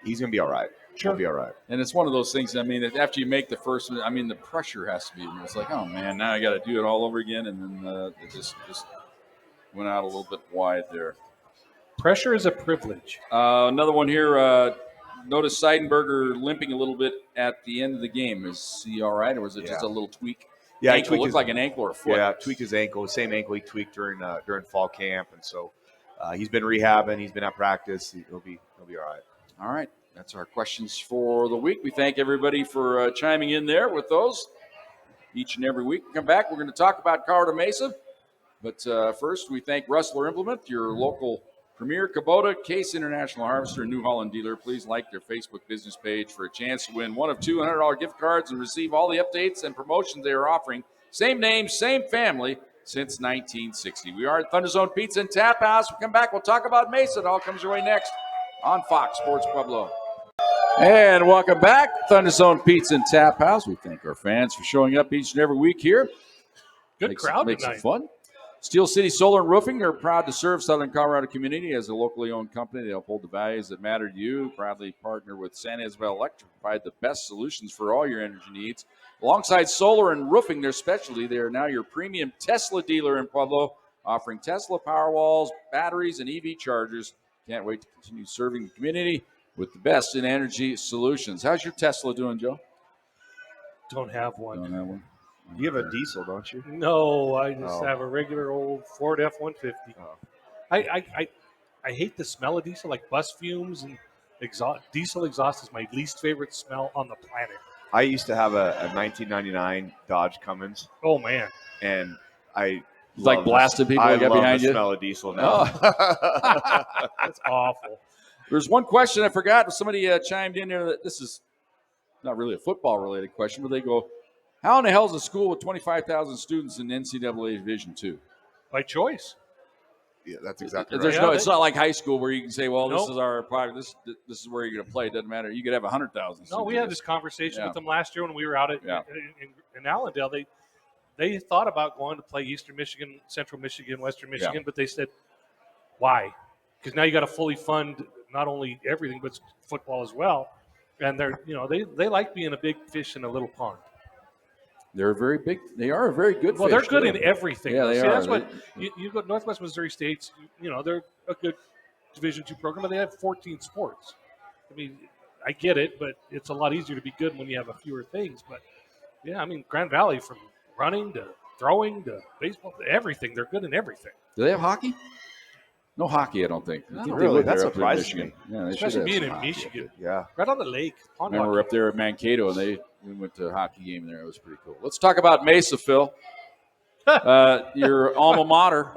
D: he's gonna be all right.
C: Sure.
D: He'll be all right.
A: And it's one of those things, I mean, that after you make the first one, I mean, the pressure has to be, it's like, oh, man, now I got to do it all over again. And then it just went out a little bit wide there.
C: Pressure is a privilege.
A: Another one here. Notice Seidenberger limping a little bit at the end of the game. Is he all right, or was it just a little tweak?
D: Yeah,
A: it looked like an ankle or a foot.
D: Yeah, tweaked his ankle. Same ankle he tweaked during fall camp. And so he's been rehabbing. He's been at practice. He'll be all right.
A: All right. That's our questions for the week. We thank everybody for chiming in there with those each and every week. We come back, we're going to talk about Colorado Mesa. But first, we thank Rustler Implement, your local premier Kubota Case International Harvester and New Holland dealer. Please like their Facebook business page for a chance to win one of two $100 gift cards and receive all the updates and promotions they are offering. Same name, same family since 1960. We are at ThunderZone Pizza and Tap House. We come back, we'll talk about Mesa. It all comes your way next on Fox Sports Pueblo. And welcome back, ThunderZone Pizza and Tap House. We thank our fans for showing up each and every week here.
C: Good crowd
A: makes
C: tonight.
A: it fun. Steel City Solar and Roofing, they're proud to serve Southern Colorado community as a locally owned company. They uphold the values that matter to you. Proudly partner with San Isabel Electric to provide the best solutions for all your energy needs. Alongside solar and roofing, their specialty, they are now your premium Tesla dealer in Pueblo, offering Tesla Powerwalls, batteries, and EV chargers. Can't wait to continue serving the community with the best in energy solutions. How's your Tesla doing, Joe?
C: Don't have one.
A: Don't have one.
D: You have a diesel, don't you?
C: No, I just
D: Oh.
C: have a regular old Ford F-150.
D: Oh.
C: I hate the smell of diesel, like bus fumes and exhaust. Diesel exhaust is my least favorite smell on the planet.
D: I used to have a 1999 Dodge Cummins,
C: Oh man,
D: and I
A: It's like
D: love
A: blasting people
D: I
A: that get
D: love
A: behind
D: the
A: you.
D: smell of diesel now.
C: that's awful.
A: There's one question I forgot. Somebody chimed in there that this is not really a football-related question, but they go, how in the hell is a school with 25,000 students in NCAA Division II?
C: By choice.
D: Yeah, that's exactly right.
A: There's
C: Yeah,
A: no,
C: they-
A: it's not like high school where you can say, well, this
C: Nope.
A: is our product. This is where you're going to play. It doesn't matter. You could have 100,000
C: No, we had this conversation
A: Yeah.
C: with them last year when we were out in Allendale. They thought about going to play Eastern Michigan, Central Michigan, Western Michigan, but they said, why? Because now you got to fully fund not only everything but football as well. And they like being a big fish in a little pond.
A: They're very big. They are a very good
C: Well,
A: fish,
C: they're good
A: too.
C: in everything.
A: Yeah,
C: though.
A: they
C: See,
A: are.
C: that's what you go Northwest Missouri State's. They're a good Division II program, but they have 14 sports. I mean, I get it, but it's a lot easier to be good when you have a fewer things. But yeah, I mean, Grand Valley, from running to throwing to baseball to everything, they're good in everything.
A: Do they have hockey? No hockey, I don't think. I think they
D: Really?
A: would
D: that
A: there up there in
D: surprises
A: Michigan.
D: me.
A: Yeah, they
C: Especially
A: should have
C: being
A: some
C: in
A: hockey up
C: Michigan,
D: Yeah.
C: right on the lake. Pond
A: Remember, we're
C: hockey.
A: up there at Mankato, and we went to a hockey game there. It was pretty cool. Let's talk about Mesa, Phil. Your alma mater.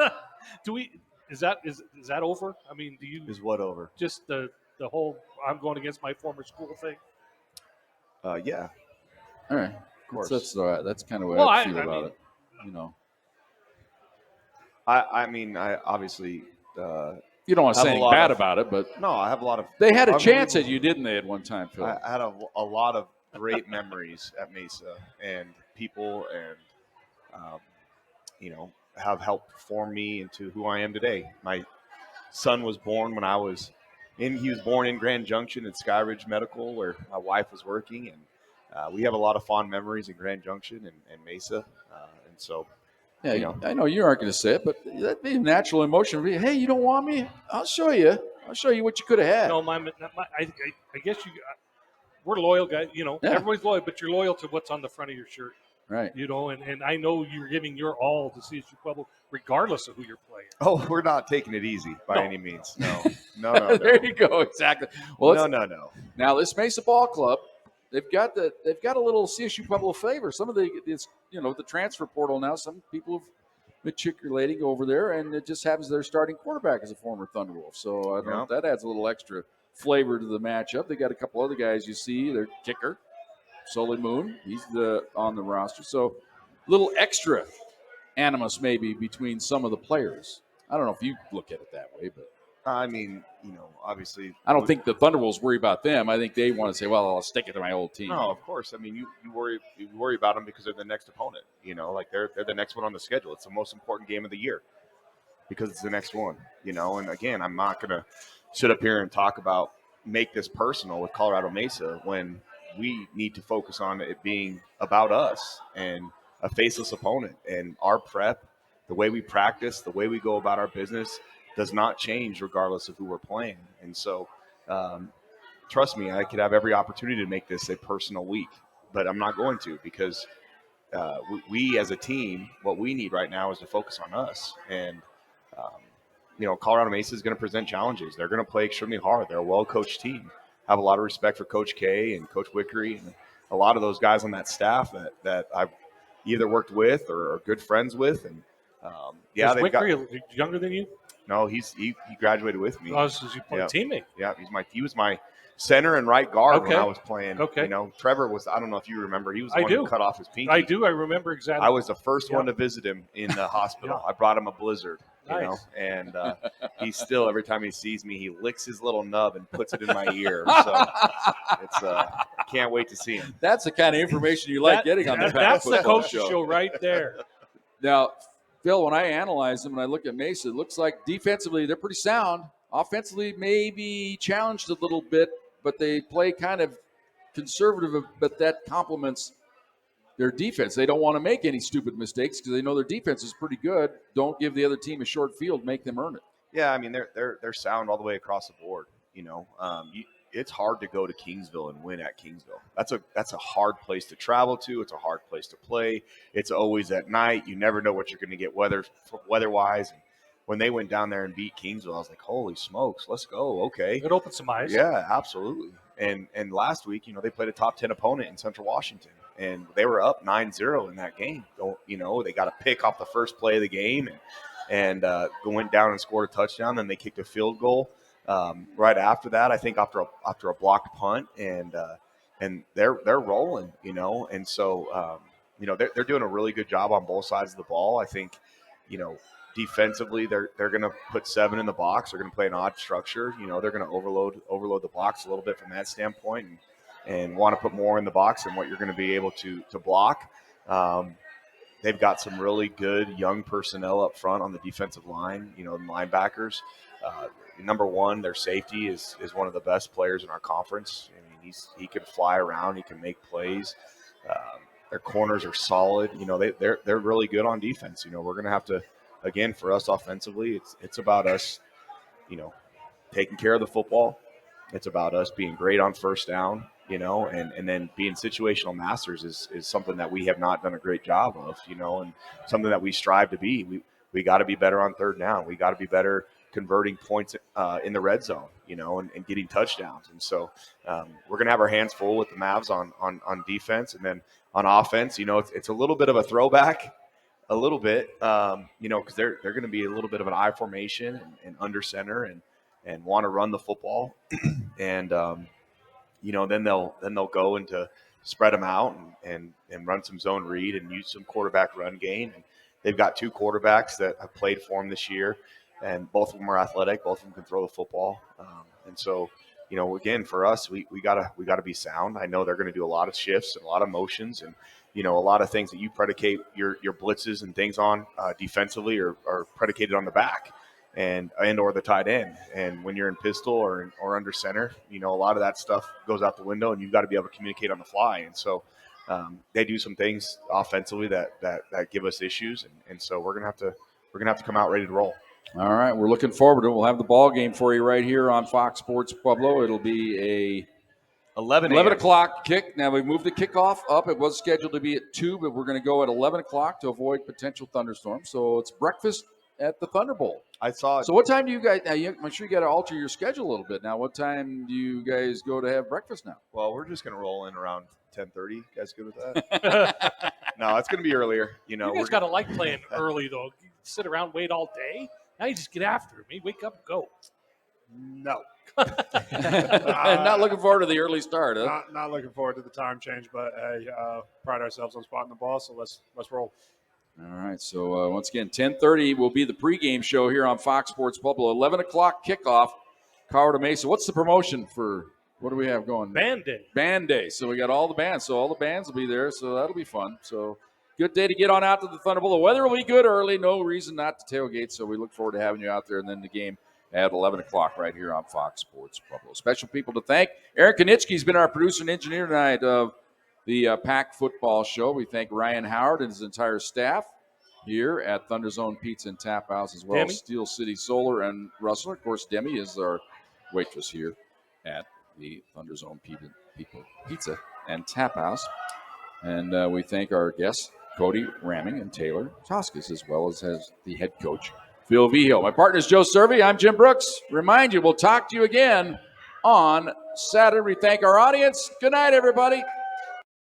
C: Is that over? I mean, do you
D: Is what over?
C: just the whole I'm going against my former school thing?
D: Yeah.
A: All right.
D: Of course.
A: That's kind of what
C: Well,
A: I
C: I
A: feel about
C: mean-
A: it. You know,
D: I mean, I obviously.
A: you don't want to
D: Have
A: say
D: a
A: anything
D: lot
A: bad
D: of-
A: about it, but
D: No, I have a lot of.
A: they had a chance at
D: unbelievable-
A: you, didn't they, at one time, Phil?
D: I had a lot of great memories at Mesa, and people, and have helped form me into who I am today. My son was born when I was he was born in Grand Junction at Skyridge Medical, where my wife was working, and we have a lot of fond memories in Grand Junction and Mesa, and so.
A: Yeah,
D: you know.
A: I know you aren't going to say it, but that'd be a natural emotion. Hey, you don't want me? I'll show you. I'll show you what you could have had.
C: No, I guess we're loyal guys.
A: Yeah.
C: Everybody's loyal, but you're loyal to what's on the front of your shirt.
A: Right.
C: And I know you're giving your all to CSU Pueblo, regardless of who you're playing.
D: Oh, we're not taking it easy by
C: No.
D: any means. No.
A: There you go. Exactly. Well,
D: No.
A: now this Mesa Ball Club, they've got a little CSU Pueblo flavor. Some of the transfer portal now. Some people have matriculating over there, and it just happens their starting quarterback is a former Thunderwolf. So I don't know if that adds a little extra flavor to the matchup. They got a couple other guys you see. Their kicker, Sully Moon, he's on the roster. So a little extra animus maybe between some of the players. I don't know if you look at it that way, but
D: I mean, obviously.
A: I don't think the Thunderwolves worry about them. I think they want to say, well, I'll stick it to my old team.
D: No, of course. I mean, you worry about them because they're the next opponent. Like they're the next one on the schedule. It's the most important game of the year because it's the next one. And again, I'm not going to sit up here and make this personal with Colorado Mesa when we need to focus on it being about us and a faceless opponent, and our prep, the way we practice, the way we go about our business does not change regardless of who we're playing. And so, trust me, I could have every opportunity to make this a personal week, but I'm not going to because we as a team, what we need right now is to focus on us. And, Colorado Mesa is going to present challenges. They're going to play extremely hard. They're a well-coached team. Have a lot of respect for Coach K and Coach Wickery and a lot of those guys on that staff that I've either worked with or are good friends with. And,
C: Is Wickery younger than you?
D: No, he graduated with me.
C: Oh, so you play teammate.
D: Yeah, he was my center and right guard when I was playing.
C: Okay.
D: Trevor was, I don't know if you remember, he was the
C: I
D: one
C: do.
D: who cut off his pinky.
C: I do. I remember exactly.
D: I was the first one to visit him in the hospital. I brought him a blizzard,
C: Nice.
D: and he still, every time he sees me, he licks his little nub and puts it in my ear. So it's I can't wait to see him.
A: That's the kind of information you like getting on the
C: That's the
A: football
C: coach's show right there.
A: Now, Phil, when I analyze them and I look at Mesa, it looks like defensively they're pretty sound. Offensively, maybe challenged a little bit, but they play kind of conservative, but that complements their defense. They don't want to make any stupid mistakes because they know their defense is pretty good. Don't give the other team a short field, make them earn it.
D: Yeah, I mean they're sound all the way across the board. It's hard to go to Kingsville and win at Kingsville. That's a hard place to travel to. It's a hard place to play. It's always at night. You never know what you're going to get weather-wise. And when they went down there and beat Kingsville, I was like, holy smokes, let's go. Okay.
C: It opened some eyes.
D: Yeah, absolutely. And last week, they played a top 10 opponent in Central Washington, and they were up 9-0 in that game. They got a pick off the first play of the game and went down and scored a touchdown. Then they kicked a field goal right after that, I think after a blocked punt, and they're rolling, and so they're doing a really good job on both sides of the ball. I think, defensively they're going to put 7 in the box. They're going to play an odd structure. They're going to overload the box a little bit from that standpoint, and want to put more in the box than what you're going to be able to block. They've got some really good young personnel up front on the defensive line, linebackers. Number one, their safety is one of the best players in our conference. I mean, he can fly around. He can make plays. Their corners are solid. They're really good on defense. We're going to have to, again, for us offensively, it's about us, taking care of the football. It's about us being great on first down, and then being situational masters is something that we have not done a great job of, and something that we strive to be. We got to be better on third down. We got to be better converting points in the red zone, and getting touchdowns. And so we're going to have our hands full with the Mavs on defense. And then on offense, it's a little bit of a throwback, a little bit, because they're going to be a little bit of an I formation and under center and want to run the football. And, then they'll go into spread them out and run some zone read and use some quarterback run game. And they've got 2 quarterbacks that have played for them this year, and both of them are athletic. Both of them can throw the football. And so, again, for us, we gotta be sound. I know they're going to do a lot of shifts and a lot of motions and, a lot of things that you predicate your blitzes and things on defensively are predicated on the back and or the tight end. And when you're in pistol or under center, a lot of that stuff goes out the window, and you've got to be able to communicate on the fly. And so they do some things offensively that give us issues, and so we're gonna have to come out ready to roll.
A: All right, we're looking forward to it. We'll have the ball game for you right here on Fox Sports Pueblo. It'll be a 11 o'clock kick. Now, we moved the kickoff up. It was scheduled to be at 2, but we're going to go at 11 o'clock to avoid potential thunderstorms. So it's breakfast at the Thunder Bowl.
D: I saw it.
A: So what time do you guys – now, I'm sure you got to alter your schedule a little bit. Now, what time do you guys go to have breakfast now?
D: Well, we're just going to roll in around 10:30. You guys good with that? No, it's going to be earlier.
C: You guys got to like playing early, though. You sit around, wait all day. Now you just get after it. Wake up and go.
E: No.
A: Not looking forward to the early start, huh?
E: Not looking forward to the time change, but hey, pride ourselves on spotting the ball, so let's roll.
A: All right, so once again, 10:30 will be the pregame show here on Fox Sports Pueblo. 11 o'clock kickoff, Colorado Mesa. What's the promotion for – what do we have going?
C: Band Day.
A: Band Day. So we got all the bands. So all the bands will be there, so that'll be fun. So good day to get on out to the Thunder Bowl. The weather will be good early. No reason not to tailgate, so we look forward to having you out there. And then the game at 11 o'clock right here on Fox Sports Pueblo. Special people to thank. Aaron Kinnischtzke has been our producer and engineer tonight of the Pack Football Show. We thank Ryan Howard and his entire staff here at ThunderZone Pizza and Tap House, as well as Steel City Solar and Rustler. Of course, Demi is our waitress here at the ThunderZone Pizza and Tap House. And we thank our guests, Cody Ramming and Taylor Tosches, as well as the head coach, Phil Vigil. My partner is Joe Cervi. I'm Jim Brooks. Remind you, we'll talk to you again on Saturday. We thank our audience. Good night, everybody.